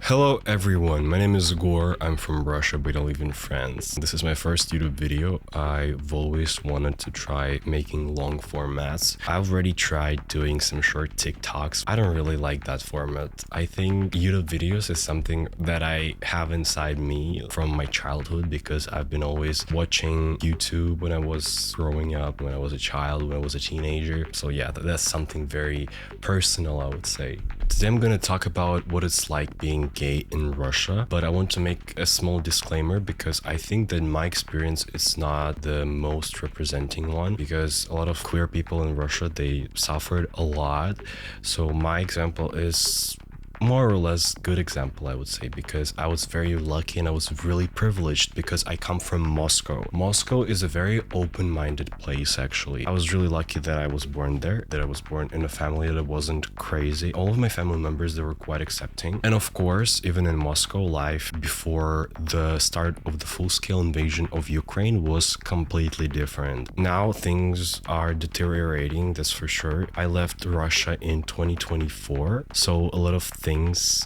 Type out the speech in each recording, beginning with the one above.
Hello everyone, my name is Igor. I'm from Russia but I live in France. This is my first YouTube video. I've always wanted to try making long formats. I've already tried doing some short TikToks. I don't really like that format. I think YouTube videos is something that I have inside me from my childhood because I've been always watching YouTube when I was growing up, when I was a child, when I was a teenager. So yeah, that's something very personal, I would say. Today I'm gonna talk about what it's like being gay in Russia, but I want to make a small disclaimer because I think that my experience is not the most representing one, because a lot of queer people in Russia, they suffered a lot. So my example is more or less good example, I would say, because I was very lucky and I was really privileged because I come from Moscow. Moscow is a very open-minded place, actually. I was really lucky that I was born there, that I was born in a family that wasn't crazy. All of my family members, they were quite accepting. And of course, even in Moscow, life before the start of the full-scale invasion of Ukraine was completely different. Now things are deteriorating, that's for sure. I left Russia in 2024, so a lot of things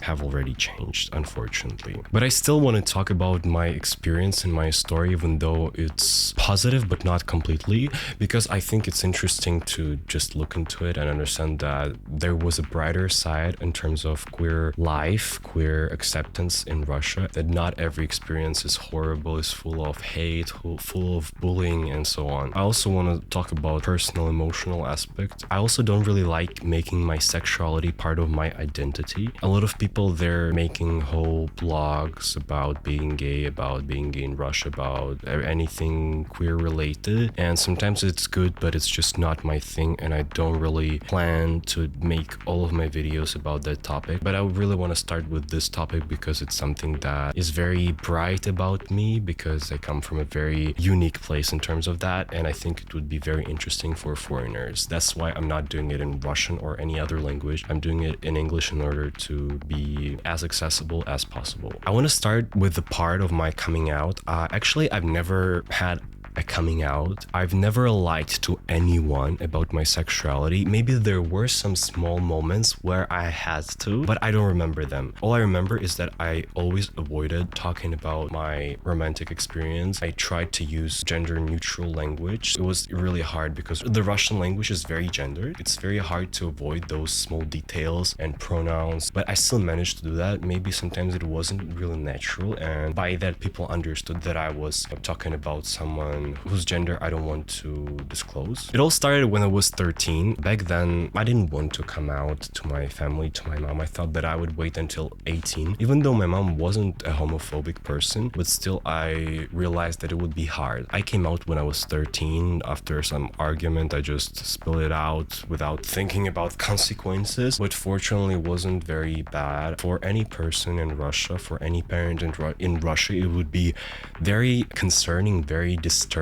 have already changed, unfortunately. But I still want to talk about my experience and my story, even though it's positive but not completely, because I think it's interesting to just look into it and understand that there was a brighter side in terms of queer life, queer acceptance in Russia, that not every experience is horrible, is full of hate, full of bullying and so on. I also want to talk about personal emotional aspect. I also don't really like making my sexuality part of my identity. A lot of people, they're making whole blogs about being gay in Russia, about anything queer related, and sometimes it's good, but it's just not my thing, and I don't really plan to make all of my videos about that topic. But I really want to start with this topic because it's something that is very bright about me, because I come from a very unique place in terms of that, and I think it would be very interesting for foreigners. That's why I'm not doing it in Russian or any other language. I'm doing it in English in order to be as accessible as possible. I want to start with the part of my coming out. Actually, I've never had a coming out. I've never lied to anyone about my sexuality. Maybe there were some small moments where I had to, but I don't remember them. All I remember is that I always avoided talking about my romantic experience. I tried to use gender neutral language. It was really hard because the Russian language is very gendered. It's very hard to avoid those small details and pronouns, but I still managed to do that. Maybe sometimes it wasn't really natural, and by that people understood that I was talking about someone whose gender I don't want to disclose. It all started when I was 13. Back then, I didn't want to come out to my family, to my mom. I thought that I would wait until 18, even though my mom wasn't a homophobic person, but still I realized that it would be hard. I came out when I was 13. After some argument, I just spilled it out without thinking about consequences, but fortunately it wasn't very bad. For any person in Russia, for any parent in Russia, it would be very concerning, very disturbing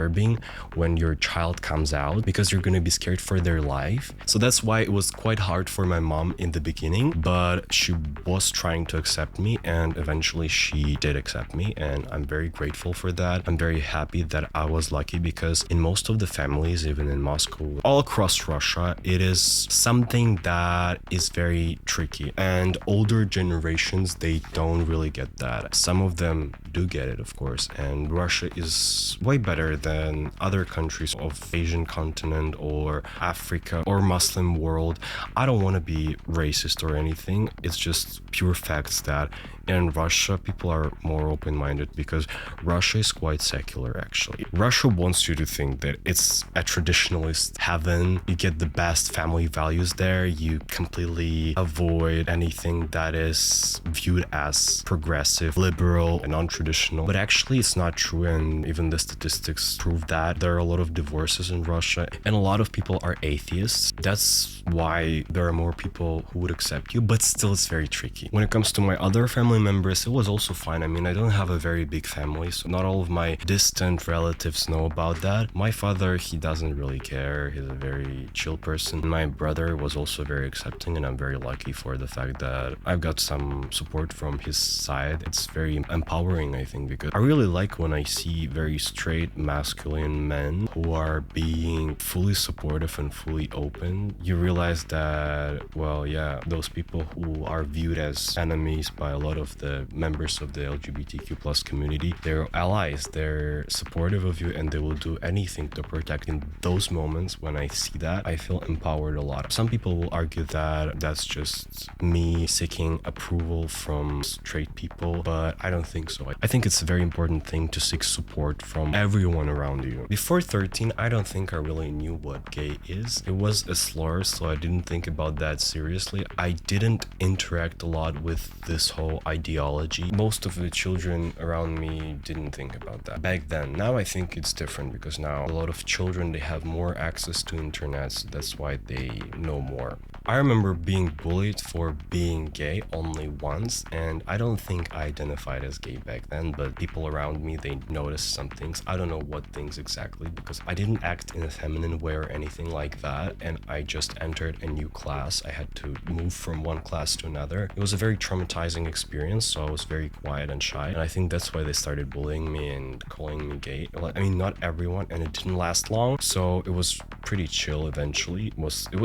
when your child comes out, because you're going to be scared for their life. So that's why it was quite hard for my mom in the beginning, but she was trying to accept me, and eventually she did accept me, and I'm very grateful for that. I'm very happy that I was lucky, because in most of the families, even in Moscow, all across Russia, it is something that is very tricky, and older generations, they don't really get that. Some of them do get it, of course, and Russia is way better than other countries of Asian continent or Africa or Muslim world. I don't want to be racist or anything. It's just pure facts that in Russia people are more open-minded, because Russia is quite secular, actually. Russia wants you to think that it's a traditionalist heaven. You get the best family values there. You completely avoid anything that is viewed as progressive, liberal, and non-traditional. But actually it's not true, and even the statistics prove that. There are a lot of divorces in Russia, and a lot of people are atheists. That's why there are more people who would accept you, but still it's very tricky. When it comes to my other family members, it was also fine. I mean, I don't have a very big family, so not all of my distant relatives know about that. My father, he doesn't really care. He's a very chill person. My brother was also very accepting, and I'm very lucky for the fact that I've got some support from his side. It's very empowering, I think, because I really like when I see very straight, masculine men who are being fully supportive and fully open. You realize that, well, yeah, those people who are viewed as enemies by a lot of the members of the LGBTQ plus community. They're allies, they're supportive of you, and they will do anything to protect. In those moments when I see that, I feel empowered a lot. Some people will argue that that's just me seeking approval from straight people, but I don't think so. I think it's a very important thing to seek support from everyone around you. Before 13, I don't think I really knew what gay is. It was a slur, so I didn't think about that seriously. I didn't interact a lot with this whole ideology. Most of the children around me didn't think about that back then. Now I think it's different, because now a lot of children, they have more access to internet, so that's why they know more. I remember being bullied for being gay only once, and I don't think I identified as gay back then, but people around me, they noticed some things. I don't know what things exactly, because I didn't act in a feminine way or anything like that, and I just entered a new class. I had to move from one class to another. It was a very traumatizing experience, so I was very quiet and shy, and I think that's why they started bullying me and calling me gay. I mean, not everyone, and it didn't last long, so it was pretty chill eventually.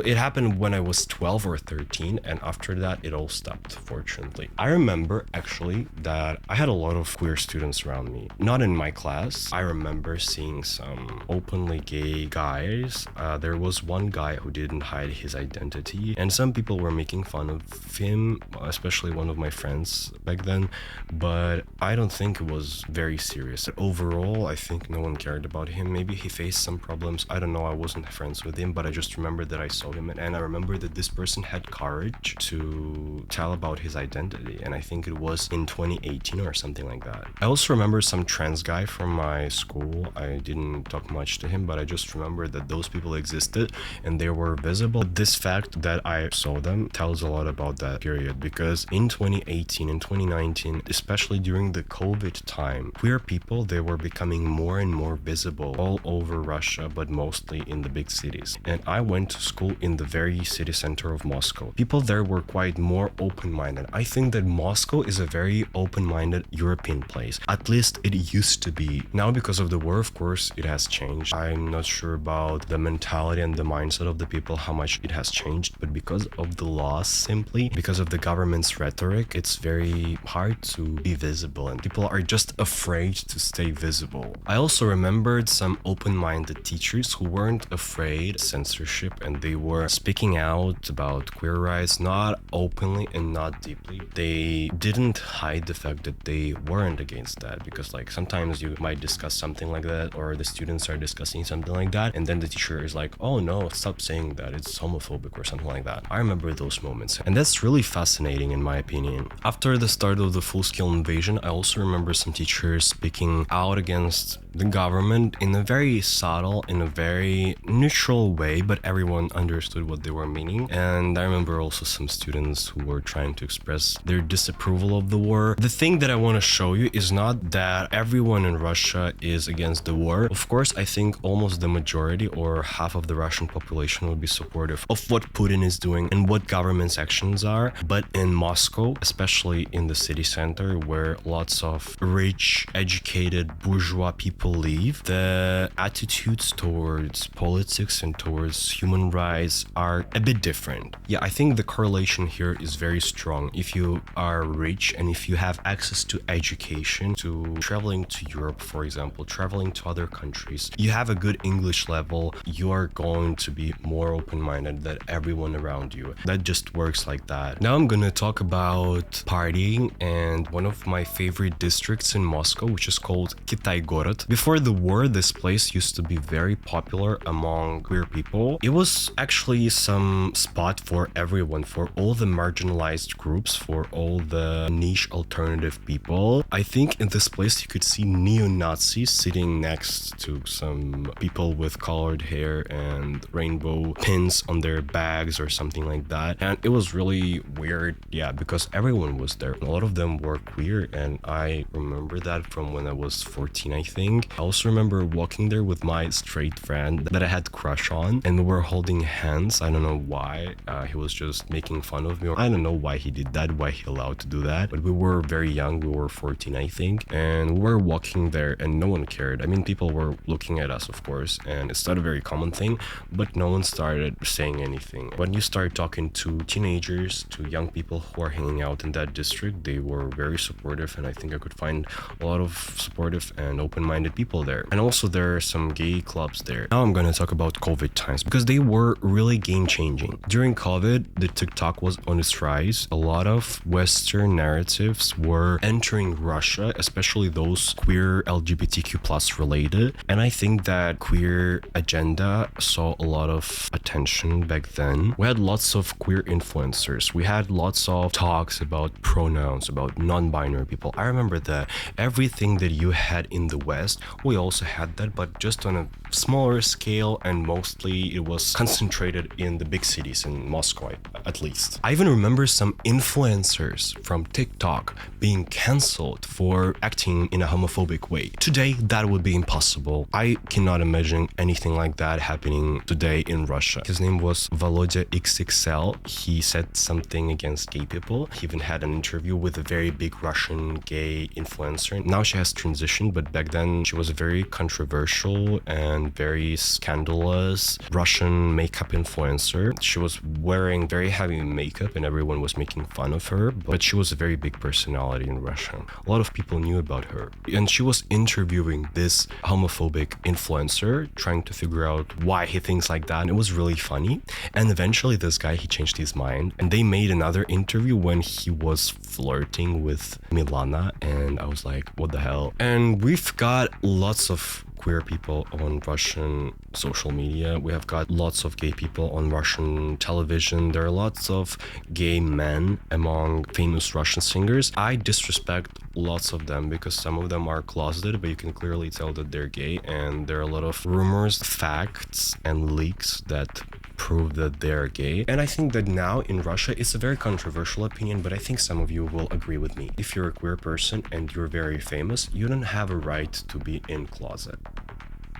It happened when I was 12 or 13, and after that it all stopped, fortunately. I remember actually that I had a lot of queer students around me, not in my class. I remember seeing some openly gay guys. There was one guy who didn't hide his identity, and some people were making fun of him, especially one of my friends back then, but I don't think it was very serious. Overall, I think no one cared about him. Maybe he faced some problems, I don't know. I wasn't friends with him, but I just remember that I saw him, and I remember that this person had courage to tell about his identity, and I think it was in 2018 or something like that. I also remember some trans guy from my school. I didn't talk much to him, but I just remember that those people existed and they were visible. This fact that I saw them tells a lot about that period, because in 2018 and 2019, especially during the COVID time, queer people, they were becoming more and more visible all over Russia, but mostly in the big cities. And I went to school in the very city center of Moscow. People there were quite more open-minded. I think that Moscow is a very open-minded European place. At least it used to be. Now, because of the war, of course, it has changed. I'm not sure about the mentality and the mindset of the people, how much it has changed, but because of the laws, simply because of the government's rhetoric, it's very hard to be visible, and people are just afraid to stay visible. I also remembered some open-minded teachers who weren't afraid of censorship, and they were speaking out about queer rights, not openly and not deeply. They didn't hide the fact that they weren't against that, because like sometimes you might discuss something like that, or the students are discussing something like that, and then the teacher is like, oh no, stop saying that, it's homophobic or something like that. I remember those moments, and that's really fascinating in my opinion. After the start of the full-scale invasion, I also remember some teachers speaking out against the government in a very subtle, in a very neutral way, but everyone understood what they were meaning. And I remember also some students who were trying to express their disapproval of the war. The thing that I want to show you is not that everyone in Russia is against the war. Of course, I think almost the majority or half of the Russian population would be supportive of what Putin is doing and what government's actions are. But in Moscow, especially in the city center, where lots of rich, educated, bourgeois people live, the attitudes towards politics and towards human rights are a bit different. Yeah, I think the correlation here is very strong. If you are rich and if you have access to education, to traveling to Europe, for example, traveling to other countries, you have a good English level, you are going to be more open-minded than everyone around you. That just works like that. Now I'm gonna talk about partying and one of my favorite districts in Moscow, which is called Kitai-Gorod. Before the war, this place used to be very popular among queer people. It was actually some spot for everyone, for all the marginalized groups, for all the niche alternative people. I think in this place you could see neo-Nazis sitting next to some people with colored hair and rainbow pins on their bags or something like that. And it was really weird, yeah, because everyone was there. A lot of them were queer, and I remember that from when I was 14, I think. I also remember walking there with my straight friend that I had had crush on, and we were holding hands. I don't know why. He was just making fun of me. I don't know why he did that, why he allowed to do that. But we were very young. We were 14, I think. And we were walking there and no one cared. I mean, people were looking at us, of course, and it's not a very common thing, but no one started saying anything. When you start talking to teenagers, to young people who are hanging out in that district, they were very supportive, and I think I could find a lot of supportive and open-minded people there. And also there are some gay clubs there. Now I'm going to talk about COVID times because they were really game-changing. During COVID, the TikTok was on its rise. A lot of Western narratives were entering Russia, especially those queer LGBTQ plus related. And I think that queer agenda saw a lot of attention back then. We had lots of queer influencers. We had lots of talks about pronouns, about non-binary people. I remember that everything that you had in the West, we also had that, but just on a smaller scale, and mostly it was concentrated in the big cities, in Moscow at least. I even remember some influencers from TikTok being cancelled for acting in a homophobic way. Today, that would be impossible. I cannot imagine anything like that happening today in Russia. His name was Volodya XXL. He said something against gay people. He even had an interview with a very big Russian gay influencer. Now she has transitioned, but back then she was a very controversial and very scandalous Russian makeup influencer. She was wearing very heavy makeup and everyone was making fun of her, but she was a very big personality in Russia. A lot of people knew about her. And she was interviewing this homophobic influencer, trying to figure out why he thinks like that. And it was really funny. And eventually this guy, he changed his mind. And they made another interview when he was flirting with Milana. And I was like, what the hell? And we've got lots of queer people on Russian social media. We have got lots of gay people on Russian television. There are lots of gay men among famous Russian singers. I disrespect lots of them because some of them are closeted, but you can clearly tell that they're gay, and there are a lot of rumors, facts, and leaks that prove that they're gay. And I think that now in Russia, it's a very controversial opinion, but I think some of you will agree with me. If you're a queer person and you're very famous, you don't have a right to be in closet.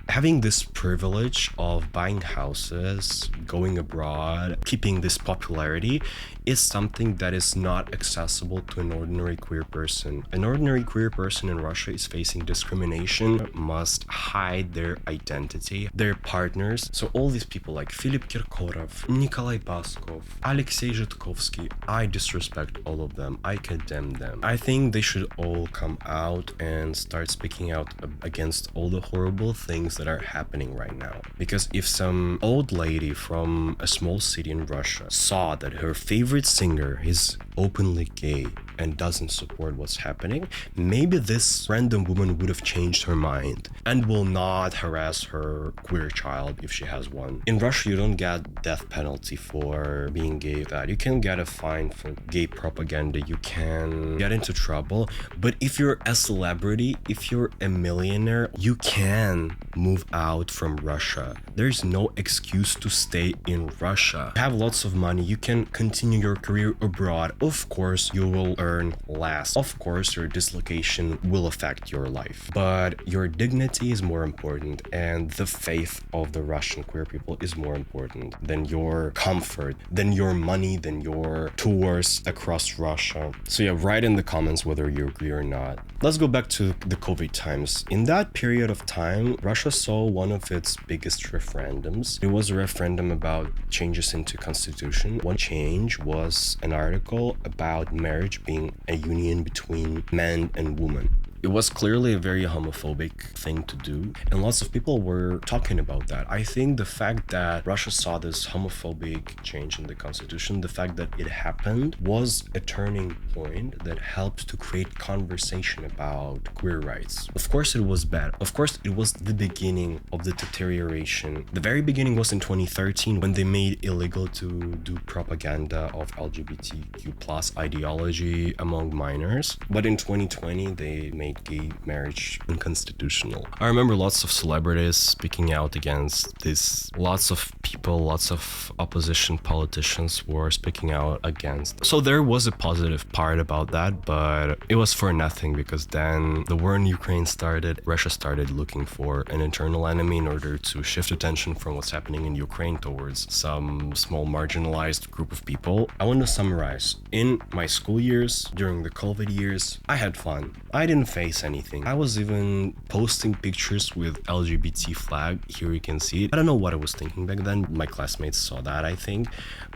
Having this privilege of buying houses, going abroad, keeping this popularity is something that is not accessible to an ordinary queer person. An ordinary queer person in Russia is facing discrimination, must hide their identity, their partners. So all these people like Philip Kirkorov, Nikolai Baskov, Alexei Zhitkovsky, I disrespect all of them. I condemn them. I think they should all come out and start speaking out against all the horrible things that are happening right now. Because if some old lady from a small city in Russia saw that her favorite singer is openly gay and doesn't support what's happening, maybe this random woman would have changed her mind and will not harass her queer child if she has one. In Russia, you don't get death penalty for being gay. That you can get a fine for gay propaganda. You can get into trouble. But if you're a celebrity, if you're a millionaire, you can move out from Russia. There's no excuse to stay in Russia. You have lots of money. You can continue your career abroad. Of course, you will earn less. Of course, your dislocation will affect your life. But your dignity is more important, and the faith of the Russian queer people is more important than your comfort, than your money, than your tours across Russia. So yeah, write in the comments whether you agree or not. Let's go back to the COVID times. In that period of time, Russia saw one of its biggest referendums. It was a referendum about changes into constitution. One change was an article about marriage being a union between man and woman. It was clearly a very homophobic thing to do, and lots of people were talking about that. I think the fact that Russia saw this homophobic change in the constitution, the fact that it happened, was a turning point that helped to create conversation about queer rights. Of course it was bad. Of course it was the beginning of the deterioration. The very beginning was in 2013 when they made illegal to do propaganda of LGBTQ plus ideology among minors. But in 2020 they made made gay marriage unconstitutional. I remember lots of celebrities speaking out against this. Lots of people, lots of opposition politicians were speaking out against. So there was a positive part about that, but it was for nothing, because then the war in Ukraine started. Russia started looking for an internal enemy in order to shift attention from what's happening in Ukraine towards some small marginalized group of people. I want to summarize. In my school years, during the COVID years, I had fun. I didn't face anything. I was even posting pictures with LGBT flag. Here you can see it. I don't know what I was thinking back then. My classmates saw that, I think.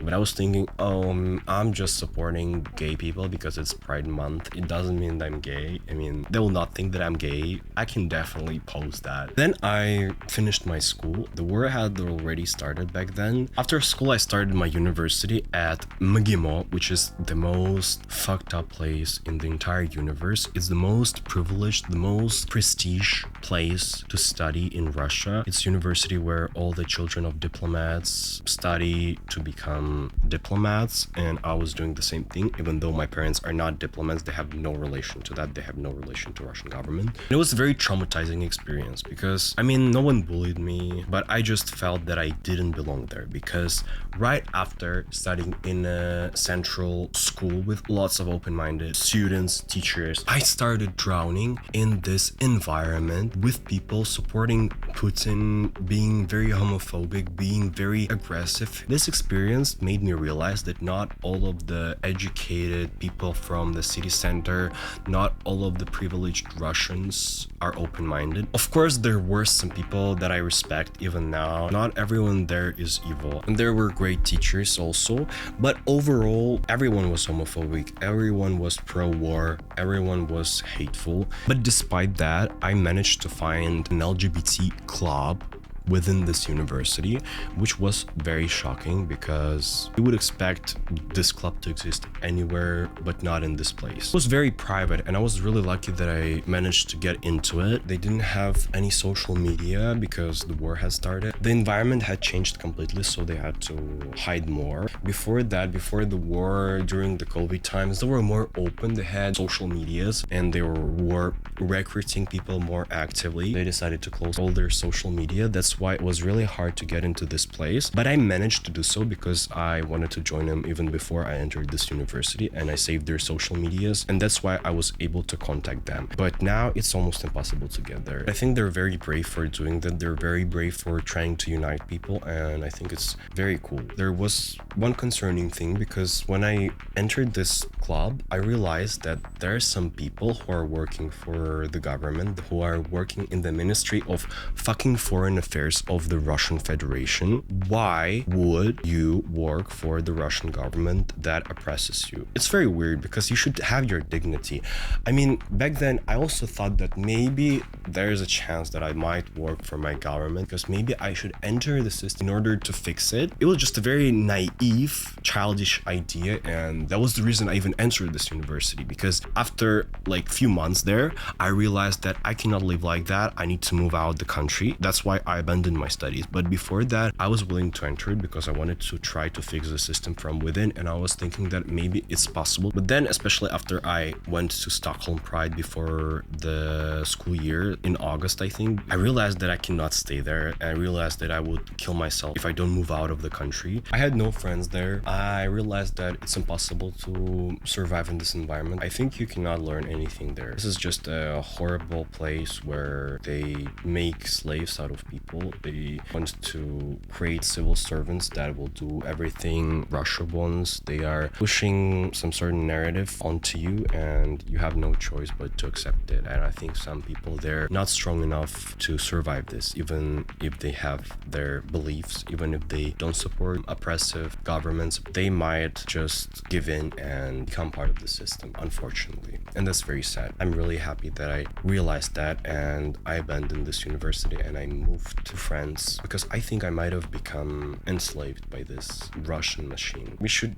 But I was thinking, I'm just supporting gay people because it's Pride Month. It doesn't mean that I'm gay. I mean, they will not think that I'm gay. I can definitely post that. Then I finished my school. The war had already started back then. After school, I started my university at MGIMO, which is the most fucked up place in the entire universe. It's the most privileged, the most prestige place to study in Russia. It's a university where all the children of diplomats study to become diplomats, and I was doing the same thing. Even though my parents are not diplomats, they have no relation to that. They have no relation to Russian government. And it was a very traumatizing experience because, I mean, no one bullied me, but I just felt that I didn't belong there, because right after studying in a central school with lots of open-minded students, teachers, I started drowning in this environment with people supporting Putin, being very homophobic, being very aggressive. This experience made me realize that not all of the educated people from the city center, not all of the privileged Russians are open-minded. Of course, there were some people that I respect even now. Not everyone there is evil. And there were great teachers also. But overall, everyone was homophobic. Everyone was pro-war. Everyone was hateful. But despite that, I managed to find an LGBT club within this university, which was very shocking because you would expect this club to exist anywhere but not in this place. It was very private, and I was really lucky that I managed to get into it. They didn't have any social media because the war had started. The environment had changed completely, so they had to hide more. Before that, before the war, during the COVID times, they were more open. They had social medias and they were recruiting people more actively. They decided to close all their social media. That's why it was really hard to get into this place, but I managed to do so because I wanted to join them even before I entered this university, and I saved their social medias, and that's why I was able to contact them. But now it's almost impossible to get there. I think they're very brave for doing that. They're very brave for trying to unite people, and I think it's very cool. There was one concerning thing, because when I entered this club, I realized that there are some people who are working for the government, who are working in the Ministry of fucking Foreign Affairs of the Russian Federation. Why would you work for the Russian government that oppresses you? It's very weird because you should have your dignity. I mean, back then I also thought that maybe there's a chance that I might work for my government, because maybe I should enter the system in order to fix it. It was just a very naive, childish idea, and that was the reason I even entered this university, because after like few months there, I realized that I cannot live like that. I need to move out the country. That's why I abandoned my studies. But before that, I was willing to enter it because I wanted to try to fix the system from within, and I was thinking that maybe it's possible. But then, especially after I went to Stockholm Pride before the school year in August, I think, I realized that I cannot stay there. I realized that I would kill myself if I don't move out of the country. I had no friends there. I realized that it's impossible to survive in this environment. I think you cannot learn anything there. This is just a horrible place where they make slaves out of people. They want to create civil servants that will do everything Russia wants. They are pushing some certain narrative onto you, and you have no choice but to accept it. And I think some people, they're not strong enough to survive this, even if they have their beliefs, even if they don't support oppressive governments. They might just give in and become part of the system, unfortunately. And that's very sad. I'm really happy that I realized that, and I abandoned this university and I moved to France, because I think I might have become enslaved by this Russian machine. We should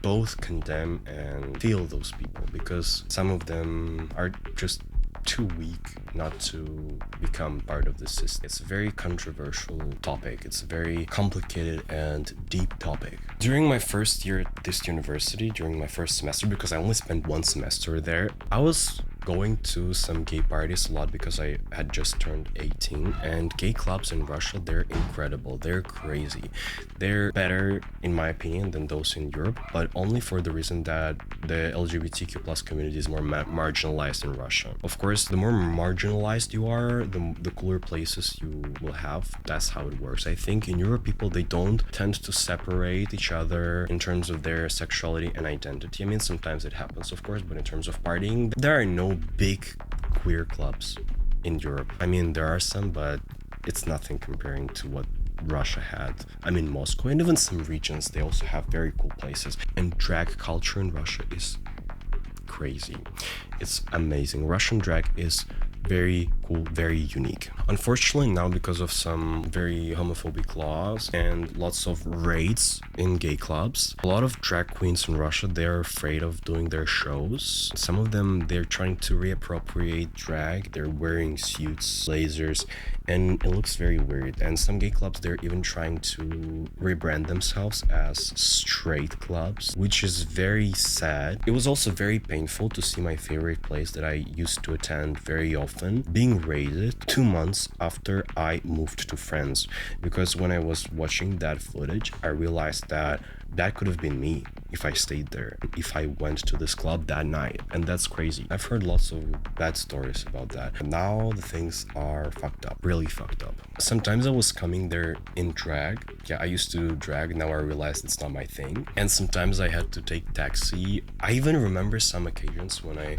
both condemn and feel those people, because some of them are just too weak not to become part of the system. It's a very controversial topic. It's a very complicated and deep topic. During my first year at this university, during my first semester, because I only spent one semester there, I was going to some gay parties a lot because I had just turned 18, and gay clubs in Russia, they're incredible. They're crazy. They're better, in my opinion, than those in Europe, but only for the reason that the LGBTQ plus community is more marginalized in Russia. Of course, the more marginalized you are, the cooler places you will have. That's how it works. I think in Europe, people, they don't tend to separate each other in terms of their sexuality and identity. I mean, sometimes it happens, of course, but in terms of partying, there are no big queer clubs in Europe. I mean, there are some, but it's nothing comparing to what Russia had. I mean, Moscow and even some regions, they also have very cool places. And drag culture in Russia is crazy. It's amazing. Russian drag is very cool, very unique. Unfortunately, now because of some very homophobic laws and lots of raids in gay clubs, a lot of drag queens in Russia, they're afraid of doing their shows. Some of them, they're trying to reappropriate drag. They're wearing suits, lasers, and it looks very weird. And some gay clubs, they're even trying to rebrand themselves as straight clubs, which is very sad. It was also very painful to see my favorite place that I used to attend very often being raided 2 months after I moved to France, because when I was watching that footage, I realized that that could have been me if I stayed there, if I went to this club that night. And that's crazy. I've heard lots of bad stories about that. Now the things are fucked up, really fucked up. Sometimes I was coming there in drag. Yeah, I used to drag, now I realized it's not my thing. And sometimes I had to take taxi. I even remember some occasions when I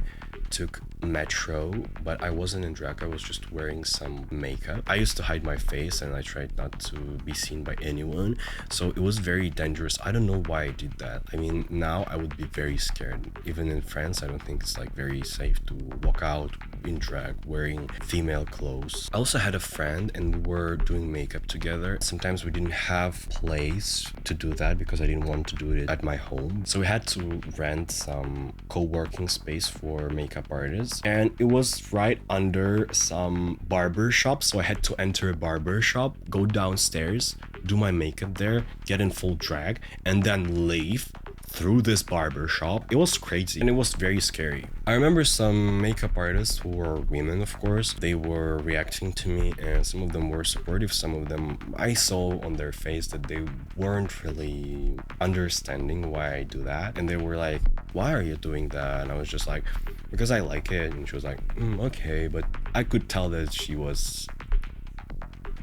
took metro, but I wasn't in drag, I was just wearing some makeup. I used to hide my face and I tried not to be seen by anyone, so it was very dangerous. I don't know why I did that. I mean, now I would be very scared. Even in France, I don't think it's like very safe to walk out in drag wearing female clothes. I also had a friend and we were doing makeup together. Sometimes we didn't have place to do that because I didn't want to do it at my home, so we had to rent some co-working space for makeup artists, and it was right under some barber shop, so I had to enter a barber shop, go downstairs, do my makeup there, get in full drag, and then leave through this barber shop. It was crazy and it was very scary. I remember some makeup artists who were women, of course, they were reacting to me, and some of them were supportive, some of them I saw on their face that they weren't really understanding why I do that, and they were like, why are you doing that? And I was just like, because I like it. And she was like, okay, but I could tell that she was.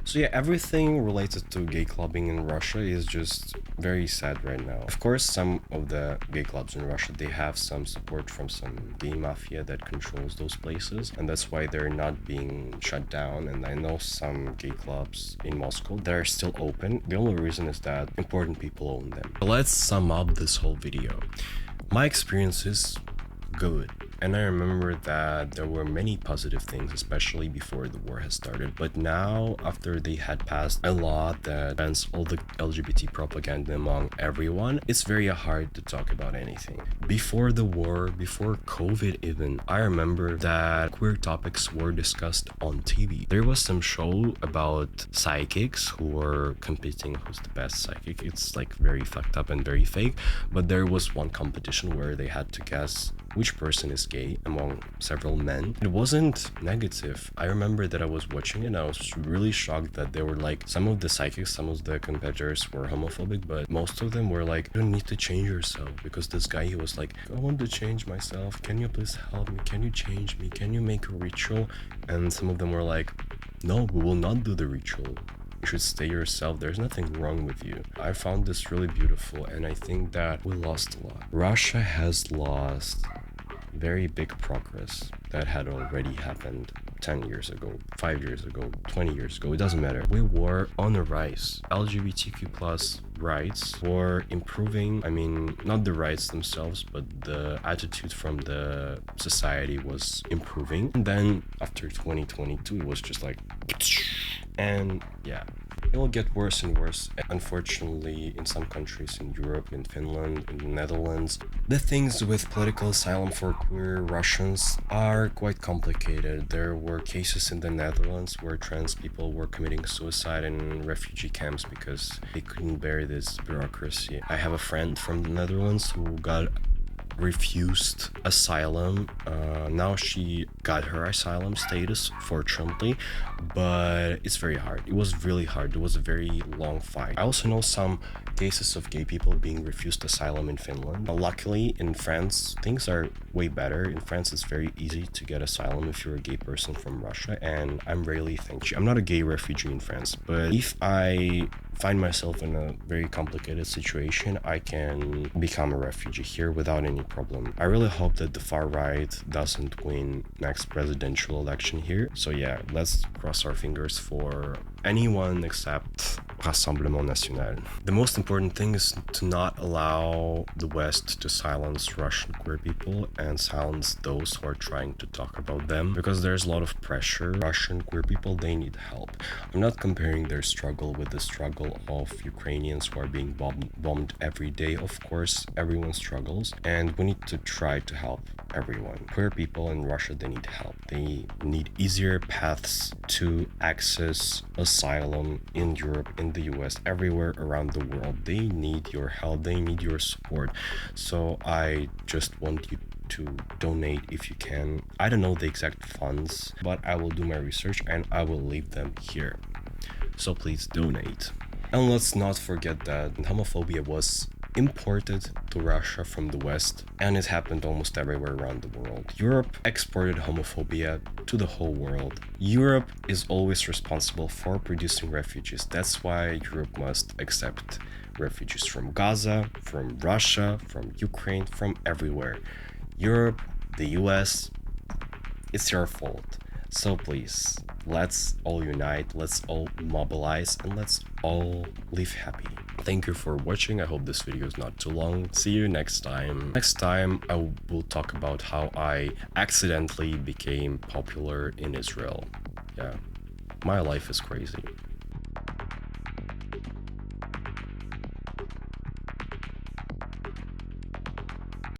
So yeah, everything related to gay clubbing in Russia is just very sad right now. Of course, some of the gay clubs in Russia, they have some support from some gay mafia that controls those places, and that's why they're not being shut down. And I know some gay clubs in Moscow that are still open. The only reason is that important people own them. So let's sum up this whole video. My experience is good. And I remember that there were many positive things, especially before the war has started. But now, after they had passed a law that bans all the LGBT propaganda among everyone, it's very hard to talk about anything. Before the war, before COVID even, I remember that queer topics were discussed on TV. There was some show about psychics who were competing who's the best psychic. It's like very fucked up and very fake. But there was one competition where they had to guess which person is gay among several men. It wasn't negative. I remember that I was watching it and I was really shocked that they were like, some of the psychics, some of the competitors were homophobic, but most of them were like, you don't need to change yourself. Because this guy, he was like, I want to change myself. Can you please help me? Can you change me? Can you make a ritual? And some of them were like, no, we will not do the ritual. You should stay yourself. There's nothing wrong with you. I found this really beautiful, and I think that we lost a lot. Russia has lost very big progress that had already happened 10 years ago, 5 years ago, 20 years ago. It doesn't matter. We were on a rise. LGBTQ plus rights were improving. I mean, not the rights themselves, but the attitude from the society was improving. And then after 2022, it was just like, and yeah, it will get worse and worse. Unfortunately, in some countries in Europe, in Finland, in the Netherlands, the things with political asylum for queer Russians are quite complicated. There were cases in the Netherlands where trans people were committing suicide in refugee camps because they couldn't bear this bureaucracy. I have a friend from the Netherlands who got refused asylum. Now she got her asylum status, fortunately, but it's very hard. It was really hard. It was a very long fight. I also know some cases of gay people being refused asylum in Finland. Luckily, in France, things are way better. In France, it's very easy to get asylum if you're a gay person from Russia, and I'm really thankful. I'm not a gay refugee in France, but if I find myself in a very complicated situation, I can become a refugee here without any problem. I really hope that the far right doesn't win next presidential election here. So yeah, let's cross our fingers for anyone except Rassemblement National. The most important thing is to not allow the West to silence Russian queer people and silence those who are trying to talk about them, because there's a lot of pressure. Russian queer people, they need help. I'm not comparing their struggle with the struggle of Ukrainians who are being bombed every day. Of course, everyone struggles, and we need to try to help everyone. Queer people in Russia, they need help. They need easier paths to access asylum in Europe, in the US, everywhere around the world. They need your help. They need your support. So I just want you to donate if you can. I don't know the exact funds, but I will do my research and I will leave them here. So please donate. And let's not forget that homophobia was imported to Russia from the West, and it happened almost everywhere around the world. Europe exported homophobia to the whole world. Europe is always responsible for producing refugees. That's why Europe must accept refugees from Gaza, from Russia, from Ukraine, from everywhere. Europe, the US, it's your fault. So please, let's all unite, let's all mobilize, and let's all live happy. Thank you for watching. I hope this video is not too long. See you next time. Next time, I will talk about how I accidentally became popular in Israel. Yeah, my life is crazy.